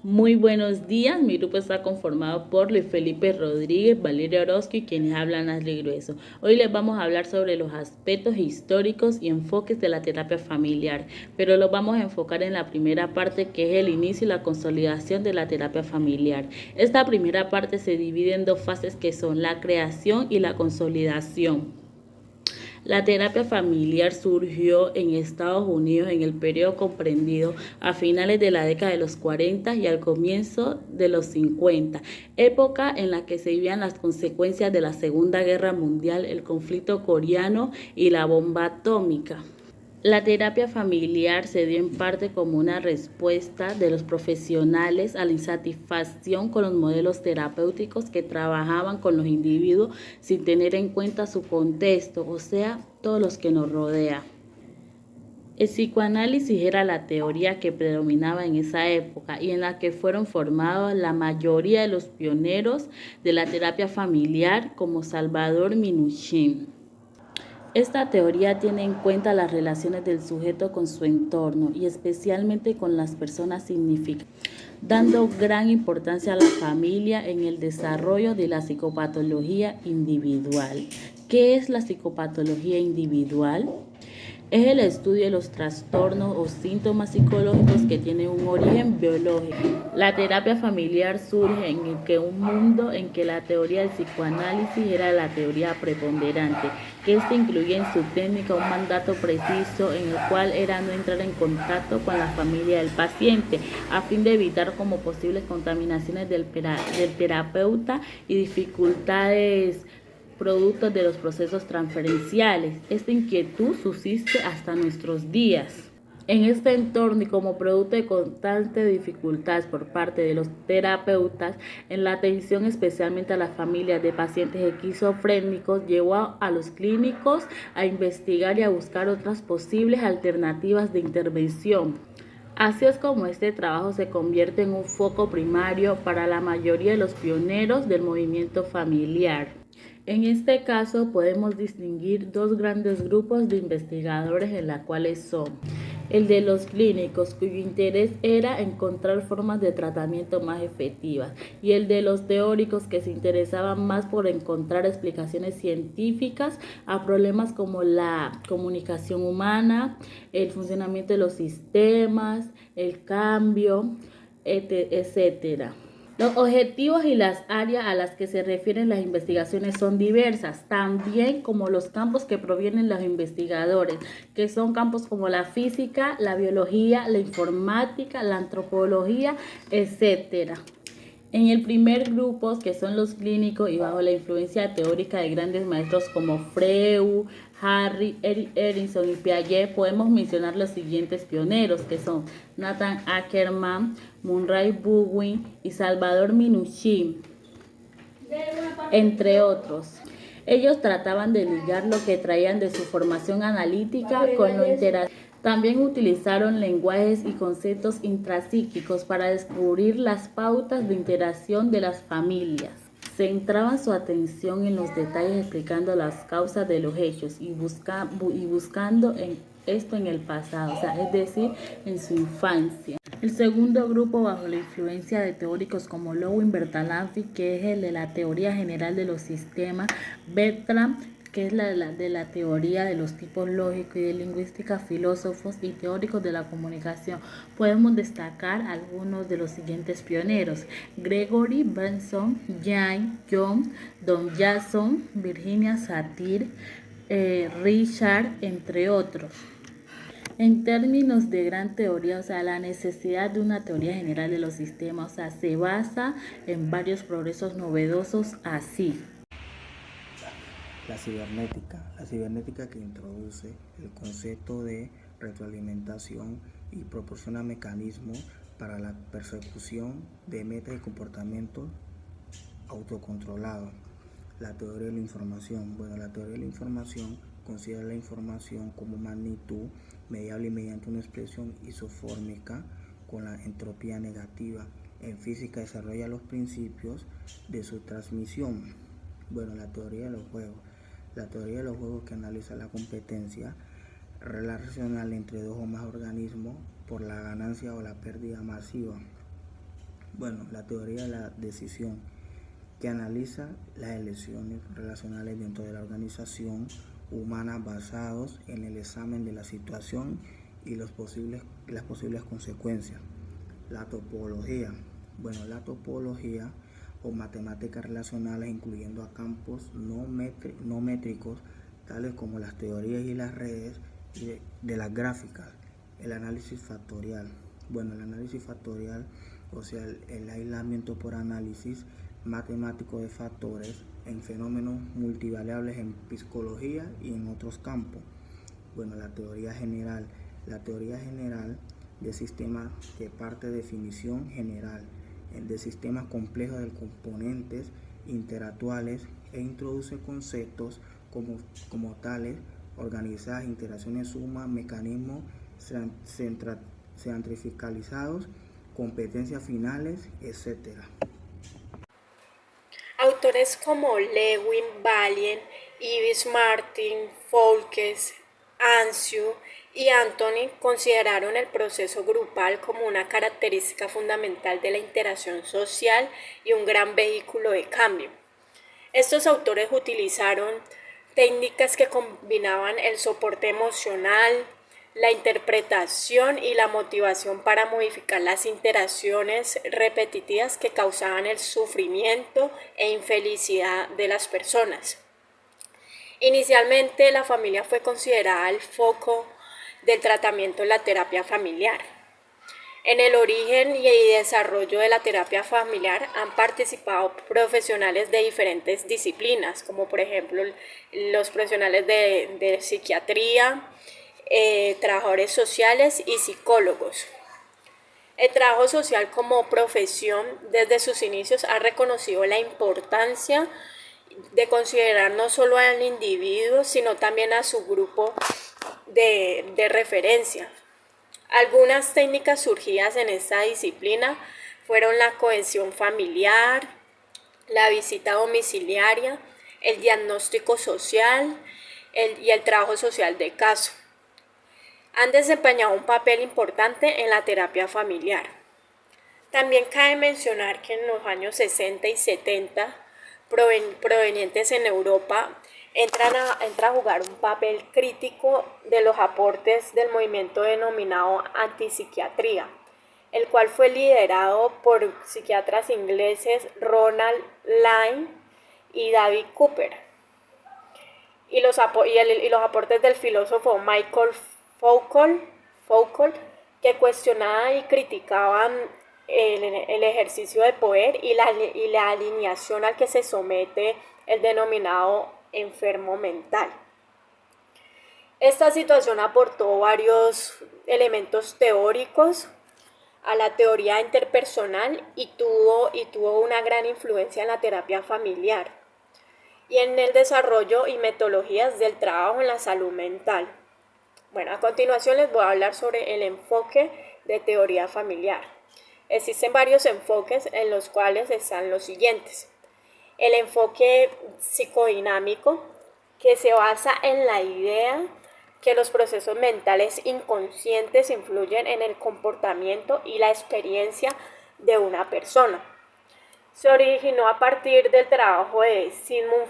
Muy buenos días, mi grupo está conformado por Luis Felipe Rodríguez, Valeria Orozco y quienes hablan Ashley Grueso. Hoy les vamos a hablar sobre los aspectos históricos y enfoques de la terapia familiar, pero lo vamos a enfocar en la primera parte, que es el inicio y la consolidación de la terapia familiar. Esta primera parte se divide en dos fases, que son la creación y la consolidación. La terapia familiar surgió en Estados Unidos en el periodo comprendido a finales de la década de los 40 y al comienzo de los 50, época en la que se vivían las consecuencias de la Segunda Guerra Mundial, el conflicto coreano y la bomba atómica. La terapia familiar se dio en parte como una respuesta de los profesionales a la insatisfacción con los modelos terapéuticos que trabajaban con los individuos sin tener en cuenta su contexto, o sea, todos los que nos rodean. El psicoanálisis era la teoría que predominaba en esa época y en la que fueron formados la mayoría de los pioneros de la terapia familiar, como Salvador Minuchin. Esta teoría tiene en cuenta las relaciones del sujeto con su entorno y especialmente con las personas significativas, dando gran importancia a la familia en el desarrollo de la psicopatología individual. ¿Qué es la psicopatología individual? Es el estudio de los trastornos o síntomas psicológicos que tienen un origen biológico. La terapia familiar surge en un mundo en que la teoría del psicoanálisis era la teoría preponderante, que ésta incluía en su técnica un mandato preciso en el cual era no entrar en contacto con la familia del paciente, a fin de evitar como posibles contaminaciones del terapeuta y dificultades productos de los procesos transferenciales. Esta inquietud subsiste hasta nuestros días. En este entorno y como producto de constante dificultades por parte de los terapeutas en la atención especialmente a las familias de pacientes esquizofrénicos, llevó a los clínicos a investigar y a buscar otras posibles alternativas de intervención. Así es como este trabajo se convierte en un foco primario para la mayoría de los pioneros del movimiento familiar. En este caso podemos distinguir dos grandes grupos de investigadores, en los cuales son el de los clínicos, cuyo interés era encontrar formas de tratamiento más efectivas, y el de los teóricos, que se interesaban más por encontrar explicaciones científicas a problemas como la comunicación humana, el funcionamiento de los sistemas, el cambio, etcétera. Los objetivos y las áreas a las que se refieren las investigaciones son diversas, también como los campos que provienen los investigadores, que son campos como la física, la biología, la informática, la antropología, etc. En el primer grupo, que son los clínicos, y bajo la influencia teórica de grandes maestros como Freud, Harry, Erickson y Piaget, podemos mencionar los siguientes pioneros, que son Nathan Ackerman, Murray Bookchin y Salvador Minuchin, entre otros. Ellos trataban de ligar lo que traían de su formación analítica con lo interactivo. También utilizaron lenguajes y conceptos intrapsíquicos para descubrir las pautas de interacción de las familias. Centraban su atención en los detalles, explicando las causas de los hechos y buscando esto en el pasado, es decir, en su infancia. El segundo grupo, bajo la influencia de teóricos como Lowen Bertalanffy, que es el de la teoría general de los sistemas, Bertrand, que es de la teoría de los tipos lógicos, y de lingüística, filósofos y teóricos de la comunicación. Podemos destacar algunos de los siguientes pioneros: Gregory Benson, Jane Young, Don Jackson, Virginia Satir, Richard, entre otros. En términos de gran teoría, la necesidad de una teoría general de los sistemas, se basa en varios progresos novedosos, así. La cibernética que introduce el concepto de retroalimentación y proporciona mecanismos para la persecución de metas y comportamientos autocontrolados. La teoría de la información. La teoría de la información considera la información como magnitud mediable y mediante una expresión isomórfica con la entropía negativa. En física desarrolla los principios de su transmisión. La teoría de los juegos. La teoría de los juegos, que analiza la competencia relacional entre dos o más organismos por la ganancia o la pérdida masiva. Bueno, la teoría de la decisión, que analiza las elecciones relacionales dentro de la organización humana basados en el examen de la situación y las posibles consecuencias. La topología. Bueno, la topología o matemáticas relacionales incluyendo a campos no métricos tales como las teorías y las redes de las gráficas. El análisis factorial. Bueno, el análisis factorial, o sea, el aislamiento por análisis matemático de factores en fenómenos multivariables en psicología y en otros campos. Bueno, la teoría general. La teoría general de sistemas que parte de definición general de sistemas complejos de componentes interactuales e introduce conceptos como tales, organizadas, interacciones sumas, mecanismos centrifugalizados, competencias finales, etc. Autores como Lewin, Baalien, Ives Martin, Folkes, Anziu y Anthony consideraron el proceso grupal como una característica fundamental de la interacción social y un gran vehículo de cambio. Estos autores utilizaron técnicas que combinaban el soporte emocional, la interpretación y la motivación para modificar las interacciones repetitivas que causaban el sufrimiento e infelicidad de las personas. Inicialmente, la familia fue considerada el foco del tratamiento en la terapia familiar. En el origen y desarrollo de la terapia familiar han participado profesionales de diferentes disciplinas, como por ejemplo los profesionales de psiquiatría, trabajadores sociales y psicólogos. El trabajo social como profesión desde sus inicios ha reconocido la importancia de considerar no solo al individuo, sino también a su grupo de referencia. Algunas técnicas surgidas en esta disciplina fueron la cohesión familiar, la visita domiciliaria, el diagnóstico social y el trabajo social de caso. Han desempeñado un papel importante en la terapia familiar. También cabe mencionar que en los años 60 y 70, provenientes en Europa, entra a jugar un papel crítico de los aportes del movimiento denominado antipsiquiatría, el cual fue liderado por psiquiatras ingleses Ronald Lyne y David Cooper, y los aportes del filósofo Michael Foucault, que cuestionaban y criticaban el ejercicio de poder y la alineación al que se somete el denominado enfermo mental. Esta situación aportó varios elementos teóricos a la teoría interpersonal y tuvo una gran influencia en la terapia familiar y en el desarrollo y metodologías del trabajo en la salud mental. Bueno, a continuación les voy a hablar sobre el enfoque de teoría familiar. Existen varios enfoques en los cuales están los siguientes. El enfoque psicodinámico, que se basa en la idea que los procesos mentales inconscientes influyen en el comportamiento y la experiencia de una persona. Se originó a partir del trabajo de Sigmund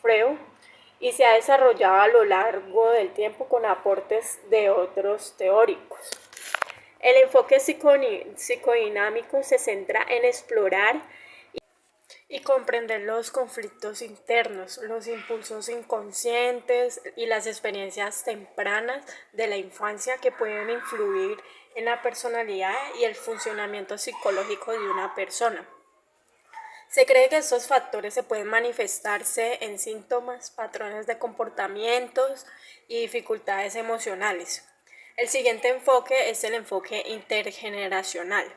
Freud y se ha desarrollado a lo largo del tiempo con aportes de otros teóricos. El enfoque psicodinámico se centra en explorar y comprender los conflictos internos, los impulsos inconscientes y las experiencias tempranas de la infancia que pueden influir en la personalidad y el funcionamiento psicológico de una persona. Se cree que estos factores se pueden manifestarse en síntomas, patrones de comportamientos y dificultades emocionales. El siguiente enfoque es el enfoque intergeneracional.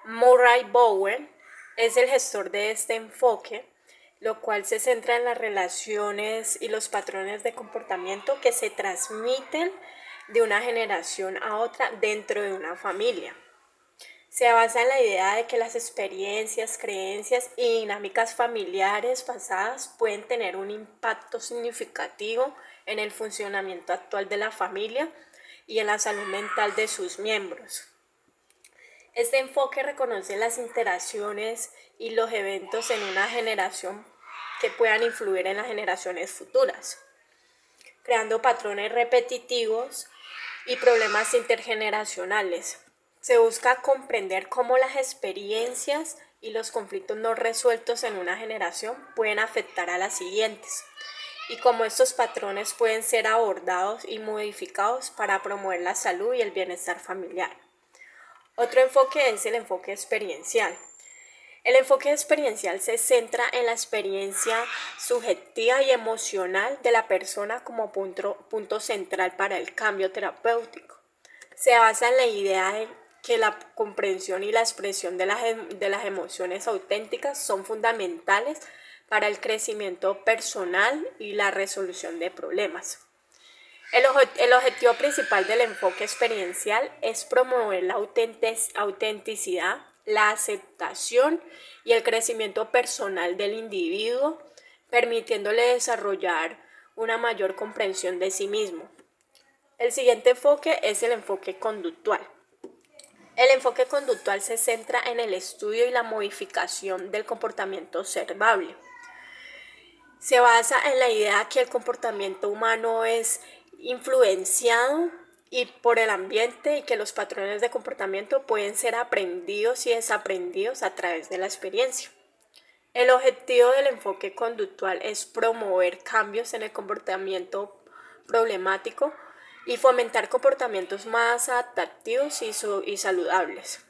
Murray Bowen es el gestor de este enfoque, lo cual se centra en las relaciones y los patrones de comportamiento que se transmiten de una generación a otra dentro de una familia. Se basa en la idea de que las experiencias, creencias y dinámicas familiares pasadas pueden tener un impacto significativo en el funcionamiento actual de la familia y en la salud mental de sus miembros. Este enfoque reconoce las interacciones y los eventos en una generación que puedan influir en las generaciones futuras, creando patrones repetitivos y problemas intergeneracionales. Se busca comprender cómo las experiencias y los conflictos no resueltos en una generación pueden afectar a las siguientes y cómo estos patrones pueden ser abordados y modificados para promover la salud y el bienestar familiar. Otro enfoque es el enfoque experiencial. El enfoque experiencial se centra en la experiencia subjetiva y emocional de la persona como punto central para el cambio terapéutico. Se basa en la idea de que la comprensión y la expresión de las emociones auténticas son fundamentales para el crecimiento personal y la resolución de problemas. El objetivo principal del enfoque experiencial es promover la autenticidad, la aceptación y el crecimiento personal del individuo, permitiéndole desarrollar una mayor comprensión de sí mismo. El siguiente enfoque es el enfoque conductual. El enfoque conductual se centra en el estudio y la modificación del comportamiento observable. Se basa en la idea que el comportamiento humano es influenciado por el ambiente y que los patrones de comportamiento pueden ser aprendidos y desaprendidos a través de la experiencia. El objetivo del enfoque conductual es promover cambios en el comportamiento problemático y fomentar comportamientos más adaptativos y saludables.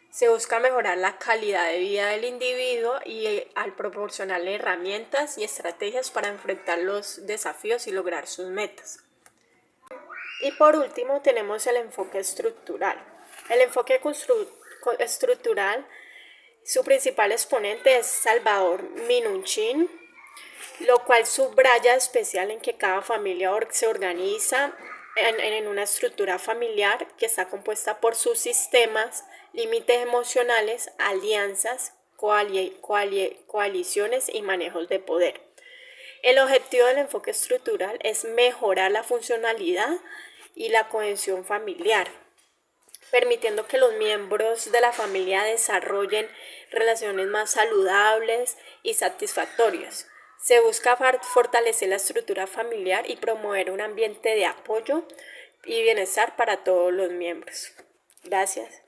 Se busca mejorar la calidad de vida del individuo y al proporcionarle herramientas y estrategias para enfrentar los desafíos y lograr sus metas. Y por último tenemos el enfoque estructural. El enfoque estructural, su principal exponente es Salvador Minuchin, lo cual subraya especial en que cada familia se organiza en una estructura familiar que está compuesta por sus sistemas, límites emocionales, alianzas, coaliciones y manejos de poder. El objetivo del enfoque estructural es mejorar la funcionalidad y la cohesión familiar, permitiendo que los miembros de la familia desarrollen relaciones más saludables y satisfactorias. Se busca fortalecer la estructura familiar y promover un ambiente de apoyo y bienestar para todos los miembros. Gracias.